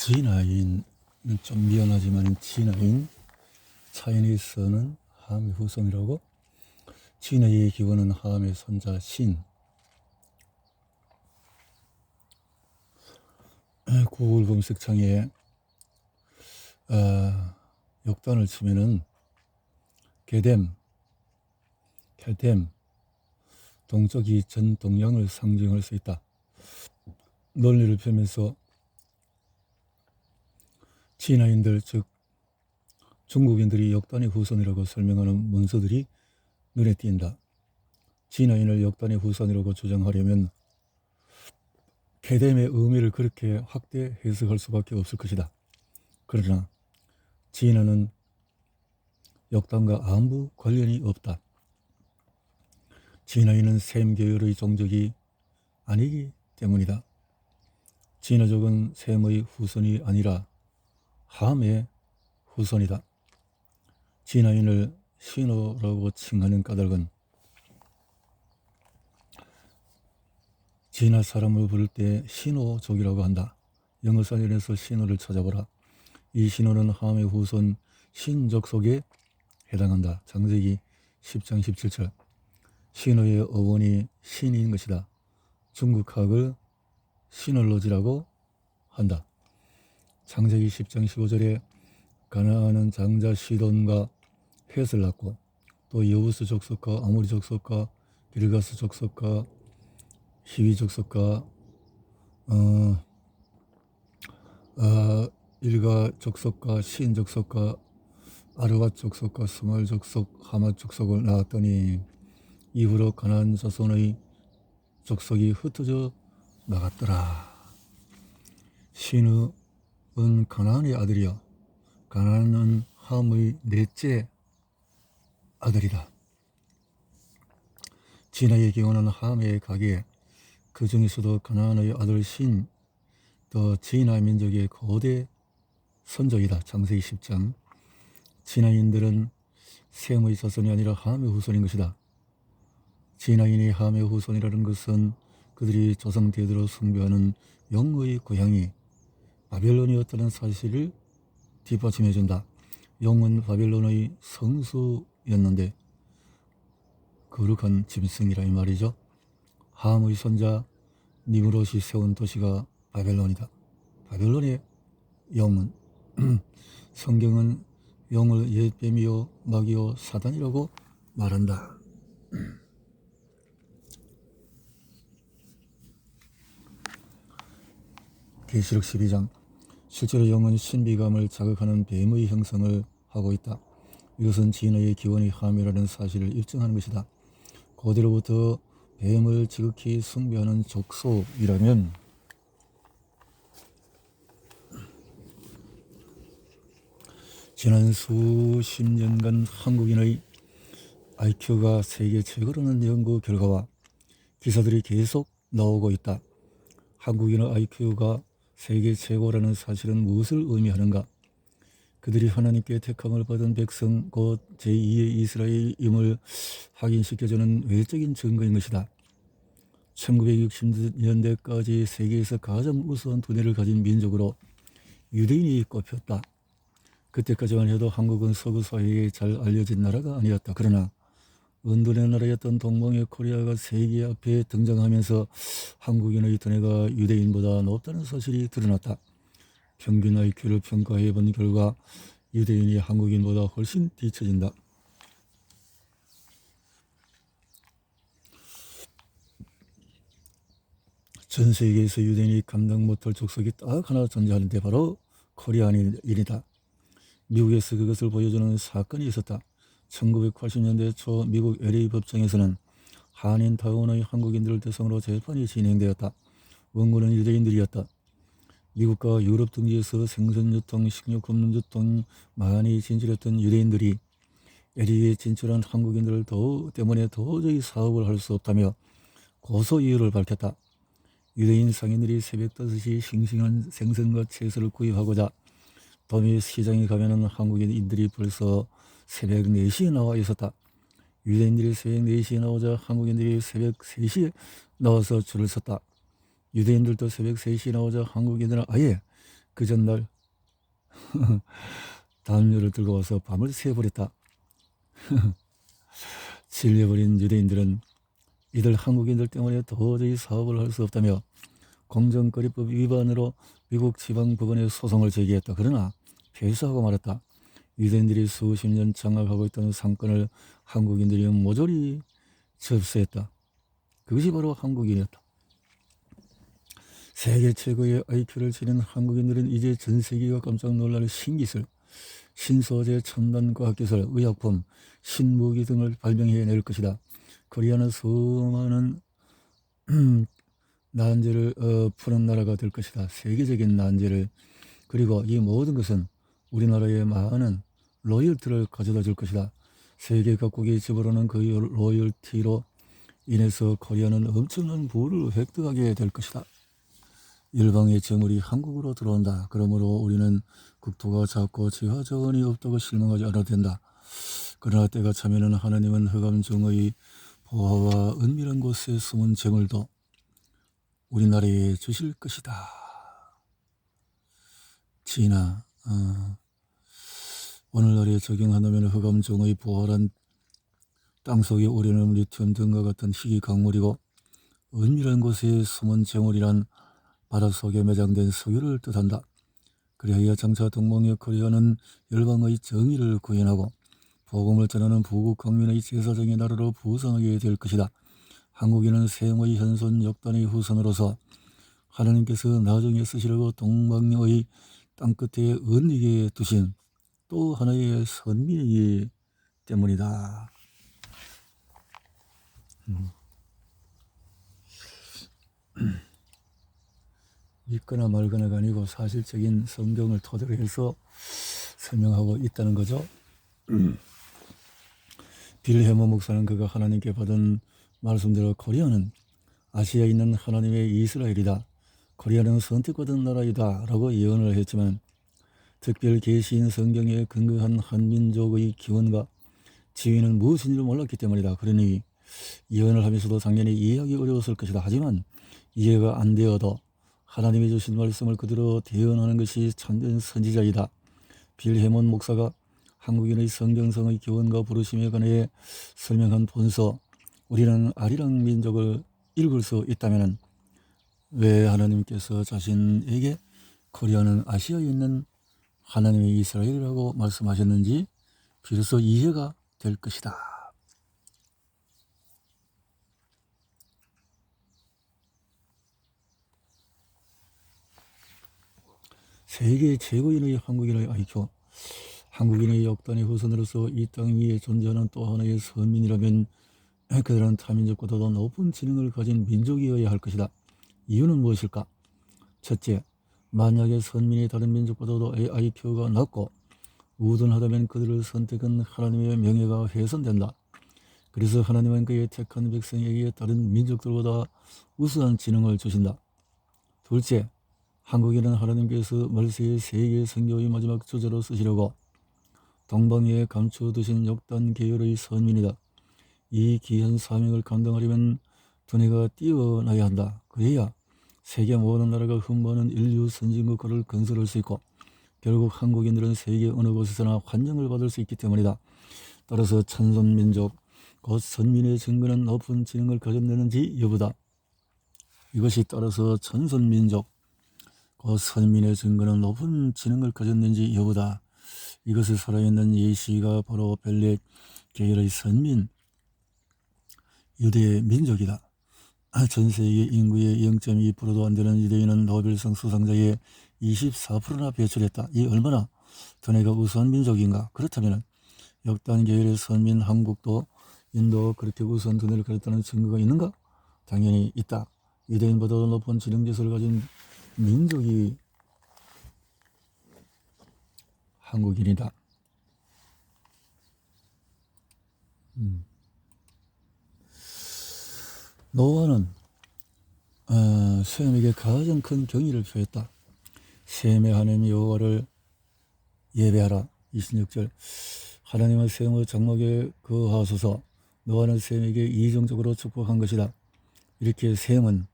진화인은 좀 미안하지만 진화인 차이니스는 함의 후손이라고. 진화의 기원은 함의 손자 신. 구글 검색창에 역단을 치면은 게뎀, 켈템, 동쪽이 전 동양을 상징할 수 있다. 논리를 펴면서 진화인들 즉 중국인들이 역단의 후손이라고 설명하는 문서들이 눈에 띈다. 진화인을 역단의 후손이라고 주장하려면 게뎀의 의미를 그렇게 확대 해석할 수밖에 없을 것이다. 그러나 진화는 역단과 아무 관련이 없다. 진화인은 셈 계열의 종족이 아니기 때문이다. 진화족은 셈의 후손이 아니라 함의 후손이다. 진화인을 신호라고 칭하는 까닭은 진화 사람을 부를 때 신호족이라고 한다. 영어사전에서 신호를 찾아보라. 이 신호는 함의 후손 신족 속에 해당한다. 창세기 10장 17절. 신호의 어원이 신인 것이다. 중국학을 시놀로지라고 한다. 창세기 10장 15절에 가나안은 장자 시돈과 헷을 낳고 또 여부스 족속과 아모리 족속과 기르가스 족속과 히위 족속과 일가 족속과 시인 족속과 아르밧 족속과 스말 족속, 하맛 족속을 낳았더니 이후로 가나안 자손의 족속이 흩어져 나갔더라. 신은 가나안의 아들이요 가나안은 함의 넷째 아들이다. 진화의 기원은 함의 가게, 그 중에서도 가나안의 아들 신, 또 진화 민족의 거대 선족이다. 창세기 10장. 진화인들은 셈의 자손이 아니라 함의 후손인 것이다. 진화인이 함의 후손이라는 것은 그들이 조상 대대로 숭배하는 용의 고향이 바벨론이었다는 사실을 뒷받침해준다. 용은 바벨론의 성수였는데 거룩한 짐승이라 이 말이죠. 함의 손자 니므롯이 세운 도시가 바벨론이다. 바벨론의 용은 성경은 용을 옛뱀이요 마귀요 사단이라고 말한다. 계시록 12장. 실제로 용은 신비감을 자극하는 뱀의 형상을 하고 있다. 이것은 진화의 기원이 함이라는 사실을 입증하는 것이다. 고대로부터 뱀을 지극히 숭배하는 족속이라면 지난 수십 년간 한국인의 IQ가 세계 최고라는 연구 결과와 기사들이 계속 나오고 있다. 한국인의 IQ가 세계 최고라는 사실은 무엇을 의미하는가? 그들이 하나님께 택함을 받은 백성 곧 제2의 이스라엘임을 확인시켜주는 외적인 증거인 것이다. 1960년대까지 세계에서 가장 우수한 두뇌를 가진 민족으로 유대인이 꼽혔다. 그때까지만 해도 한국은 서구 사회에 잘 알려진 나라가 아니었다. 그러나 은둔의 나라였던 동방의 코리아가 세계 앞에 등장하면서 한국인의 두뇌가 유대인보다 높다는 사실이 드러났다. 평균 IQ를 평가해 본 결과 유대인이 한국인보다 훨씬 뒤처진다. 전 세계에서 유대인이 감당 못할 족속이 딱 하나 존재하는데 바로 코리안인이다. 미국에서 그것을 보여주는 사건이 있었다. 1980년대 초 미국 LA 법정에서는 한인타운의 한국인들을 대상으로 재판이 진행되었다. 원고는 유대인들이었다. 미국과 유럽 등지에서 생선 유통, 식료 금융 유통 많이 진출했던 유대인들이 LA에 진출한 한국인들 때문에 도저히 사업을 할 수 없다며 고소 이유를 밝혔다. 유대인 상인들이 새벽 5시 싱싱한 생선과 채소를 구입하고자 도매 시장에 가면은 한국인들이 벌써 새벽 4시에 나와 있었다. 유대인들이 새벽 4시에 나오자 한국인들이 새벽 3시에 나와서 줄을 섰다. 유대인들도 새벽 3시에 나오자 한국인들은 아예 그 전날 담요를 들고 와서 밤을 새버렸다. 질려버린 유대인들은 이들 한국인들 때문에 도저히 사업을 할 수 없다며 공정거래법 위반으로 미국 지방법원에 소송을 제기했다. 그러나 패소하고 말았다. 유대인들이 수십 년 장악하고 있던 상권을 한국인들이 모조리 접수했다. 그것이 바로 한국인이었다. 세계 최고의 IQ를 지닌 한국인들은 이제 전 세계가 깜짝 놀랄 신기술, 신소재, 첨단 과학기술, 의약품, 신무기 등을 발명해낼 것이다. 코리아는 수많은 난제를 푸는 나라가 될 것이다. 세계적인 난제를. 그리고 이 모든 것은 우리나라에 많은 로열티를 가져다 줄 것이다. 세계 각국이 집어넣는 그 로열티로 인해서 코리아는 엄청난 부를 획득하게 될 것이다. 일방의 재물이 한국으로 들어온다. 그러므로 우리는 국토가 작고 지하 자원이 없다고 실망하지 않아도 된다. 그러나 때가 차면은 하나님은 흑암정의 보화와 은밀한 곳에 숨은 재물도 우리나라에 주실 것이다. 지나 오늘날에 적용한다면 흑암정의 보화란 땅속에 오려는 리튬 등과 같은 희귀 강물이고 은밀한 곳에 숨은 재물이란 바닷속에 매장된 석유를 뜻한다. 그리하여 장차 동방의 코리아는 열방의 정의를 구현하고 복음을 전하는 부국 강민의 제사장의 나라로 부상하게 될 것이다. 한국인은 세형의 현손 역단의 후손으로서 하나님께서 나중에 쓰시려고 동방의 땅끝에 은닉에 두신 또 하나의 선민이기 때문이다. 믿거나 말거나가 아니고 사실적인 성경을 토대로 해서 설명하고 있다는 거죠. 빌헤모 목사는 그가 하나님께 받은 말씀대로 코리아는 아시아에 있는 하나님의 이스라엘이다. 코리아는 선택받은 나라이다 라고 예언을 했지만 특별 계시인 성경에 근거한 한민족의 기원과 지위는 무엇인지를 몰랐기 때문이다. 그러니 예언을 하면서도 당연히 이해하기 어려웠을 것이다. 하지만 이해가 안 되어도 하나님이 주신 말씀을 그대로 대언하는 것이 참된 선지자이다. 빌헤몬 목사가 한국인의 성경성의 기원과 부르심에 관해 설명한 본서 우리는 아리랑 민족을 읽을 수 있다면 왜 하나님께서 자신에게 코리아는 아시아에 있는 하나님의 이스라엘이라고 말씀하셨는지 비로소 이해가 될 것이다. 세계 최고인의 한국인의 IQ, 한국인의 역단의 후손으로서 이 땅 위에 존재하는 또 하나의 선민이라면 그들은 타민족보다도 높은 지능을 가진 민족이어야 할 것이다. 이유는 무엇일까? 첫째, 만약에 선민이 다른 민족보다도 IQ가 낮고 우둔하다면 그들을 선택한 하나님의 명예가 훼손된다. 그래서 하나님은 그의 택한 백성에게 다른 민족들보다 우수한 지능을 주신다. 둘째, 한국인은 하나님께서 말세의 세계 선교의 마지막 주제로 쓰시려고 동방에 감춰두신 역단 계열의 선민이다. 이 귀한 사명을 감당하려면 두뇌가 뛰어나야 한다. 그래야 세계 모든 나라가 흠모하는 인류 선진국가를 건설할 수 있고 결국 한국인들은 세계 어느 곳에서나 환영을 받을 수 있기 때문이다. 따라서 천선민족, 곧 선민의 증거는 높은 지능을 가졌는지 여부다. 이것이 따라서 천선민족, 곧 선민의 증거는 높은 지능을 가졌는지 여부다. 이것을 살아있는 예시가 바로 벨렛 계열의 선민, 유대 민족이다. 전 세계 인구의 0.2%도 안 되는 유대인은 노벨상 수상자의 24%나 배출했다. 이 얼마나 두뇌가 우수한 민족인가. 그렇다면 역단 계열의 선민 한국도 인도 그렇게 우수한 두뇌를 가졌다는 증거가 있는가? 당연히 있다. 유대인보다도 높은 지능지수를 가진 민족이 한국인이다. 노아는 셈에게 가장 큰 경의를 표했다. 셈의 하나님 여호와를 예배하라. 26절 하나님은 셈의 장막에 거하소서. 노아는 셈에게 이정적으로 축복한 것이다. 이렇게 셈은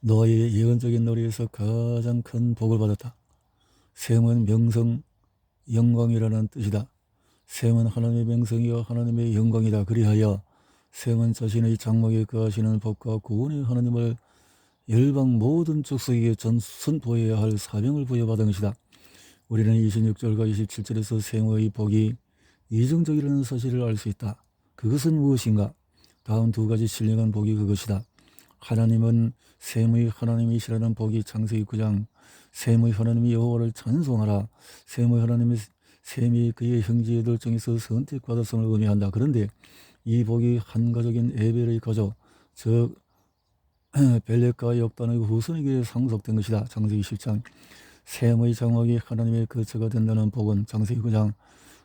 너의 예언적인 놀이에서 가장 큰 복을 받았다. 셈은 명성, 영광이라는 뜻이다. 셈은 하나님의 명성이요 하나님의 영광이다. 그리하여 셈은 자신의 장막에 거하시는 법과 구원의 하나님을 열방 모든 족속에게 선포해야 할 사명을 부여받은 것이다. 우리는 26절과 27절에서 셈의 복이 이정적이라는 사실을 알 수 있다. 그것은 무엇인가? 다음 두 가지 신령한 복이 그것이다. 하나님은 셈의 하나님이시라는 복이 창세기 9장 셈의 하나님이 여호와를 찬송하라. 셈의 하나님이 셈이 그의 형제들 중에서 선택받았음을 의미한다. 그런데 이 복이 한가족인 에벨의 가족 즉 벨렉과 역단의 후손에게 상속된 것이다. 창세기 10장 셈의 장막이 하나님의 거처가 된다는 복은 창세기 9장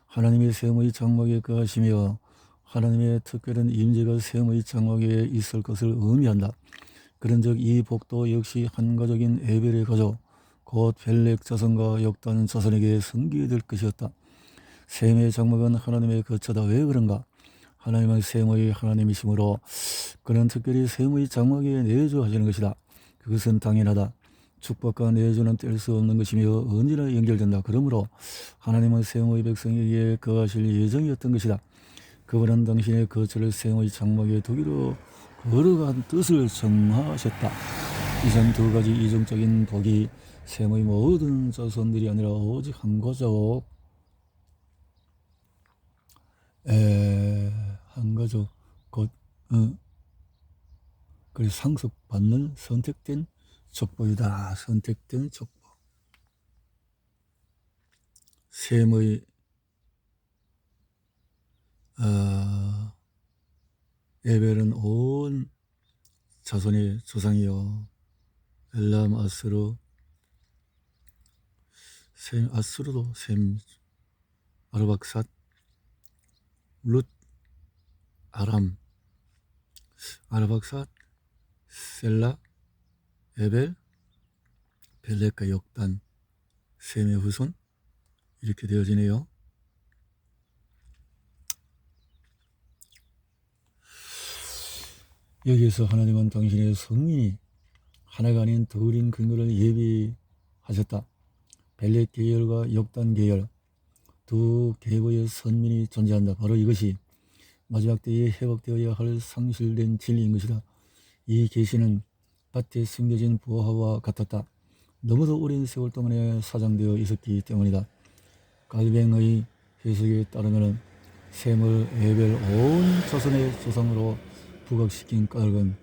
하나님의 셈의 장막에 거하시며 하나님의 특별한 임재가 셈의 장막에 있을 것을 의미한다. 그런즉 이 복도 역시 한가족인 에벨의 가족 곧 벨렉 자손과 역단 자손에게 승계될 것이었다. 셈의 장막은 하나님의 거처다. 왜 그런가? 하나님은 셈의 하나님이시므로 그는 특별히 셈의 장막에 내주하시는 것이다. 그것은 당연하다. 축복과 내주는 뗄 수 없는 것이며 언제나 연결된다. 그러므로 하나님은 셈의 백성에게 거하실 예정이었던 것이다. 그분은 당신의 거처를 셈의 장막에 두기로 거룩한 뜻을 정하셨다. 이전 두 가지 이중적인 복이 셈의 모든 자손들이 아니라 오직 한 가족, 한 가족, 곧 그래서 상속받는 선택된 족보이다. 선택된 족보. 셈의 에벨은 온 자손의 조상이요 엘람, 아스루, 셈, 아스루도 셈, 아르박삿, 룻, 아람, 아르박삿, 셀라, 에벨, 벨렉과 역단, 셈의 후손 이렇게 되어지네요. 여기에서 하나님은 당신의 성민이 하나가 아닌 둘인 근거를 예비하셨다. 벨렉 계열과 역단 계열 두 계보의 선민이 존재한다. 바로 이것이 마지막 때에 회복되어야 할 상실된 진리인 것이다. 이 계시는 밭에 숨겨진 보화와 같았다. 너무도 오랜 세월 동안에 사장되어 있었기 때문이다. 갈뱅의 해석에 따르면 셈을 에벨 온 자손의 조상으로 부각시킨 까닭은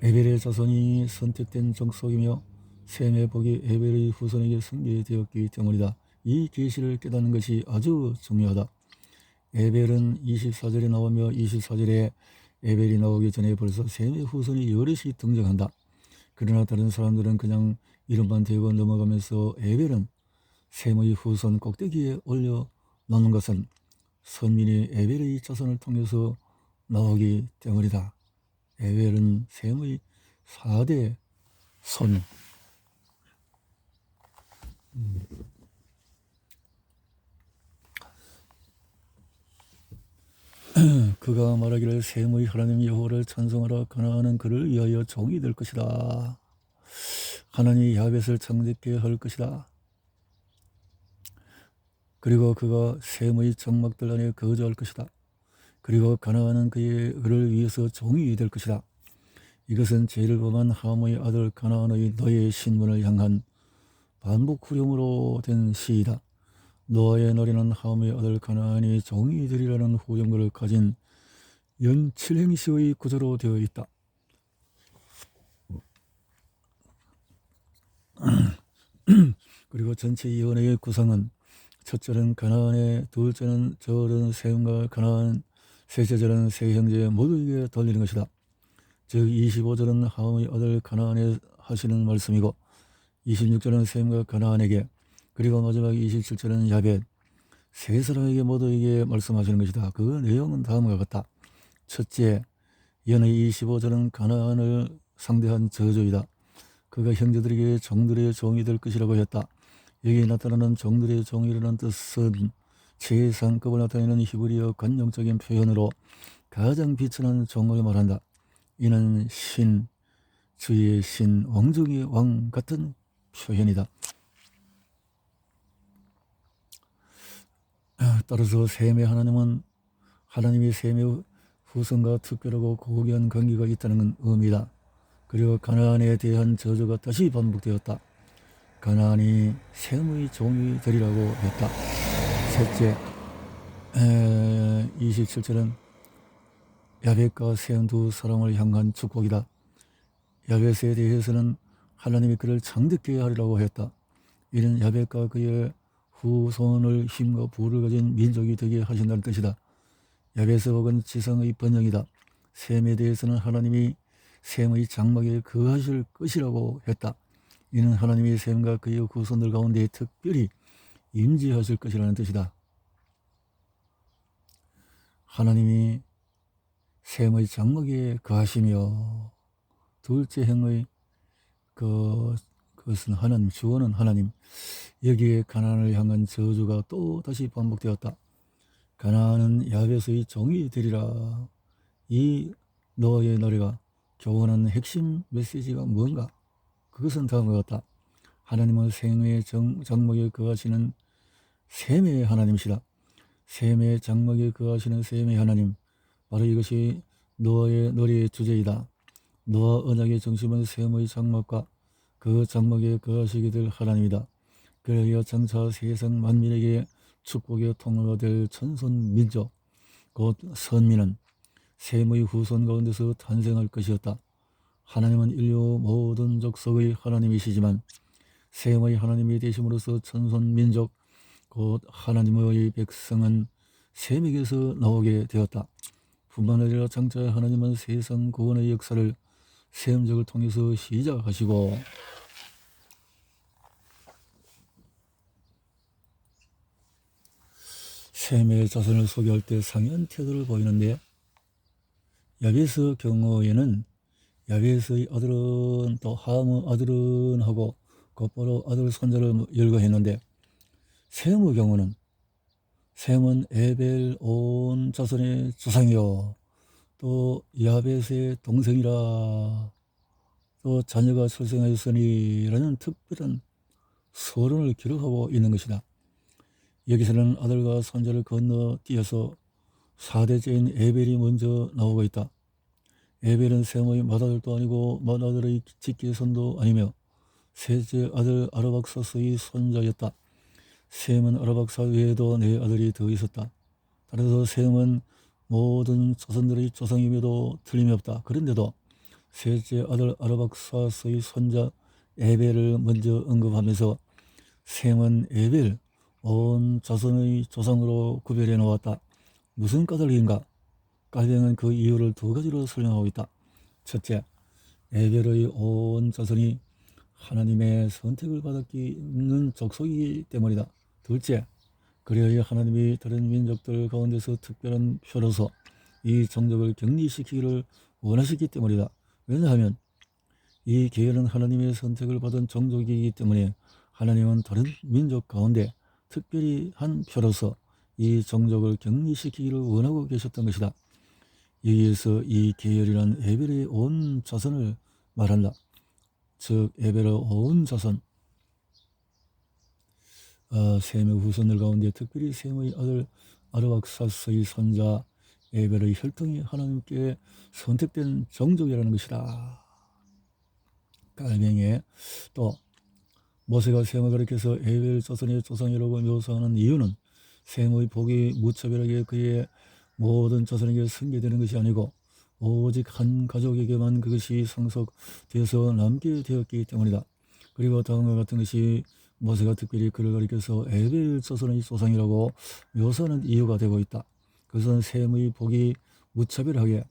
에벨의 자손이 선택된 족속이며 셈의 복이 에벨의 후손에게 승계되었기 때문이다. 이 계시를 깨닫는 것이 아주 중요하다. 에벨은 24절에 나오며 24절에 에벨이 나오기 전에 벌써 셈의 후손이 여럿이 등장한다. 그러나 다른 사람들은 그냥 이름만 대고 넘어가면서 에벨은 셈의 후손 꼭대기에 올려놓는 것은 선민이 에벨의 자손을 통해서 나오기 때문이다. 에벨은 셈의 4대 손. 그가 말하기를 셈의 하나님 여호와를 찬송하라. 가나안은 그를 위하여 종이 될 것이다. 하나님이 야벳을 창대케 할 것이다. 그리고 그가 셈의 장막들 안에 거주할 것이다. 그리고 가나안은 그의 을을 위해서 종이 될 것이다. 이것은 죄를 범한 함의 아들 가나안의 너의 신분을 향한 반복 후렴으로 된 시이다. 노아의 날에는 함의 아들 가나안이 종이 되리라는 후렴구를 가진 연칠행시의 구조로 되어 있다. 그리고 전체 예언의 구성은 첫째는 가나안의, 둘째는 저런 셈과 가나안, 셋째절은 세 형제 모두에게 돌리는 것이다. 즉 25절은 함의 아들 가나안에 하시는 말씀이고 26절은 셈과 가나안에게, 그리고 마지막 27절은 야벳, 세 사람에게 모두에게 말씀하시는 것이다. 그 내용은 다음과 같다. 첫째, 연의 25절은 가나안을 상대한 저주이다. 그가 형제들에게 종들의 종이 될 것이라고 했다. 여기 나타나는 종들의 종이라는 뜻은 최상급을 나타내는 히브리어 관용적인 표현으로 가장 비천한 종을 말한다. 이는 신, 주의 신 왕중의 왕 같은 표현이다. 따라서 셈의 하나님은 하나님의 셈의 후손과 특별하고 고귀한 관계가 있다는 의미다. 그리고 가나안에 대한 저주가 다시 반복되었다. 가나안이 셈의 종이 되리라고 했다. 셋째, 27절은 야벳과 셈 두 사람을 향한 축복이다. 야벳에 대해서는 하나님이 그를 장득케 하리라고 했다. 이는 야벳과 그의 후손을 힘과 부를 가진 민족이 되게 하신다는 뜻이다. 야벳의 복은 지성의 번영이다. 셈에 대해서는 하나님이 셈의 장막에 거하실 것이라고 했다. 이는 하나님이 셈과 그의 후손들 가운데 특별히 임재하실 것이라는 뜻이다. 하나님이 셈의 장막에 거하시며, 둘째 행의 그것은 하나님, 주어는 하나님. 여기에 가나안을 향한 저주가 또 다시 반복되었다. 가나안은 야벳의 종이 되리라. 이 너의 노래가 교훈하는 핵심 메시지가 뭔가? 그것은 다음과 같다. 하나님은 셈의 장막에 거하시는 셈의 하나님이시다. 셈의 장막에 거하시는 셈의 하나님, 바로 이것이 노아의 노래의 주제이다. 노아 언약의 중심은 셈의 장막과 그 장막에 거하시게 될 하나님이다. 그러하여 장차 세상 만민에게 축복의 통로가 될 천선 민족, 곧 선민은 셈의 후손 가운데서 탄생할 것이었다. 하나님은 인류 모든 족속의 하나님이시지만 셈의 하나님이 되심으로써 천선 민족, 곧 하나님의 백성은 셈에게서 나오게 되었다. 뿐만 아니라 장차 하나님은 세상 구원의 역사를 셈족을 통해서 시작하시고, 셈의 자손을 소개할 때 상이한 태도를 보이는데, 야벳의 경우에는 야벳의 아들은 또 함의 아들은 하고 곧바로 아들 손자를 열거했는데, 셈의 경우는 셈은 에벨 온 자손의 조상이요 또 야벳의 동생이라, 또 자녀가 출생하였으니라는 특별한 서론을 기록하고 있는 것이다. 여기서는 아들과 손자를 건너뛰어서 4대째인 에벨이 먼저 나오고 있다. 에벨은 셈의 맏아들도 아니고 맏아들의 직계손도 아니며 셋째 아들 아르박사스의 손자였다. 셈은 아르박사 외에도 네 아들이 더 있었다. 따라서 셈은 모든 조선들의 조상임에도 틀림이 없다. 그런데도 셋째 아들 아르박사스의 손자 에벨을 먼저 언급하면서 셈은 에벨 온 자손의 조상으로 구별해 놓았다. 무슨 까닭인가? 까닭은 그 이유를 두 가지로 설명하고 있다. 첫째, 에벨의 온 자손이 하나님의 선택을 받았는 족속이기 때문이다. 둘째, 그래야 하나님이 다른 민족들 가운데서 특별한 표로서 이 종족을 격리시키기를 원하시기 때문이다. 왜냐하면 이 계열은 하나님의 선택을 받은 종족이기 때문에 하나님은 다른 민족 가운데 특별히 한 표로서 이 종족을 격리시키기를 원하고 계셨던 것이다. 여기에서 이 계열이란 에벨의 온 자손을 말한다. 즉 에벨의 온 자손, 셈의 후손들 가운데 특별히 셈의 아들 아르박사스의 손자 에벨의 혈통이 하나님께 선택된 종족이라는 것이다. 깔맹에 또 모세가 셈을 가리켜서 에벨 자손의 조상이라고 묘사하는 이유는 셈의 복이 무차별하게 그의 모든 자손에게 승계되는 것이 아니고 오직 한 가족에게만 그것이 상속되어서 남게 되었기 때문이다. 그리고 다음과 같은 것이 모세가 특별히 그를 가리켜서 에벨 자손의 조상이라고 묘사하는 이유가 되고 있다. 그것은 셈의 복이 무차별하게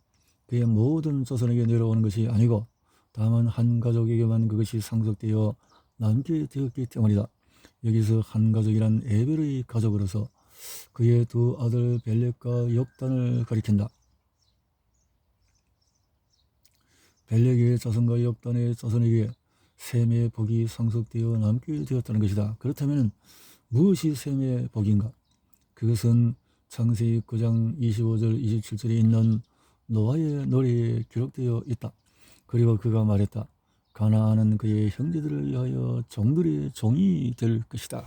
그의 모든 자손에게 내려오는 것이 아니고 다만 한 가족에게만 그것이 상속되어 남게 되었기 때문이다. 여기서 한 가족이란 에벨의 가족으로서 그의 두 아들 벨렉과 역단을 가리킨다. 벨렉의 자손과 역단의 자손에게 셈의 복이 상속되어 남게 되었다는 것이다. 그렇다면 무엇이 셈의 복인가? 그것은 창세기 9장 25절 27절에 있는 노아의 노래에 기록되어 있다. 그리고 그가 말했다. 가나안은 그의 형제들을 위하여 종들의 종이 될 것이다.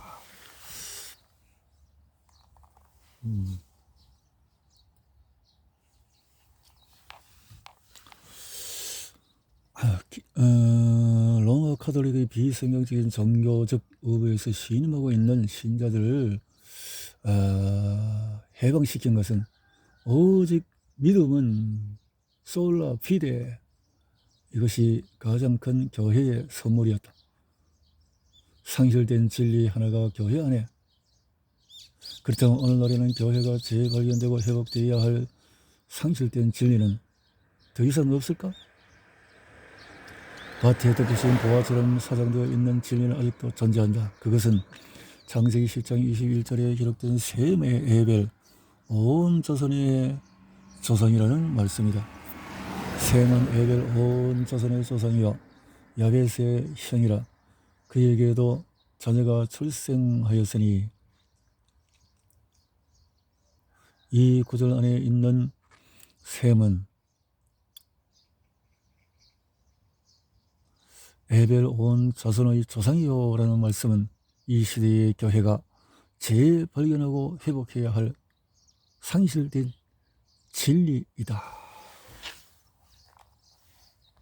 로마 카톨릭의 비성경적인 종교적 의부에서 신임하고 있는 신자들을 해방시킨 것은 오직 믿음은 솔라 피데, 이것이 가장 큰 교회의 선물이었다. 상실된 진리 하나가 교회 안에, 그렇다면 오늘날에는 교회가 재발견되고 회복되어야 할 상실된 진리는 더 이상 없을까? 밭에 덮으신 보화처럼 사장되어 있는 진리는 아직도 존재한다. 그것은 창세기 10장 21절에 기록된 셈의 에벨, 온 조선의 조상이라는 말씀이다. 셈은 에벨 온 조선의 조상이요 야벳의 형이라. 그에게도 자녀가 출생하였으니, 이 구절 안에 있는 셈은 에벨 온 자손의 조상이요 라는 말씀은 이 시대의 교회가 재발견하고 회복해야 할 상실된 진리이다.